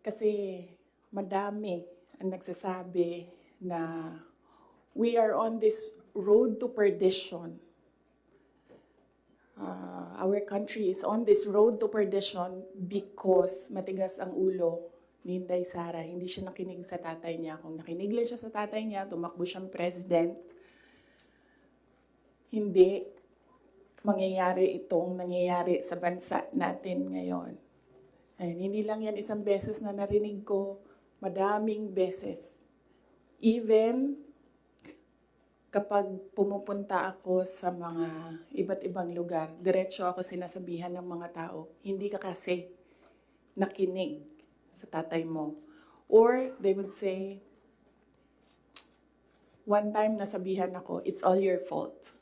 Kasi madami ang nagsasabi na we are on this road to perdition. Our country is on this road to perdition because matigas ang ulo ni Inday Sara. Hindi siya nakinig sa tatay niya. Kung nakinig lang siya sa tatay niya, tumakbo siyang president, hindi mangyayari itong nangyayari sa bansa natin ngayon. Ayun, hindi lang yan isang beses na narinig ko, madaming beses. Even kapag pumupunta ako sa mga iba't ibang lugar, diretso ako sinasabihan ng mga tao, hindi ka kasi nakinig sa tatay mo. Or they would say, one time nasabihan ako, it's all your fault.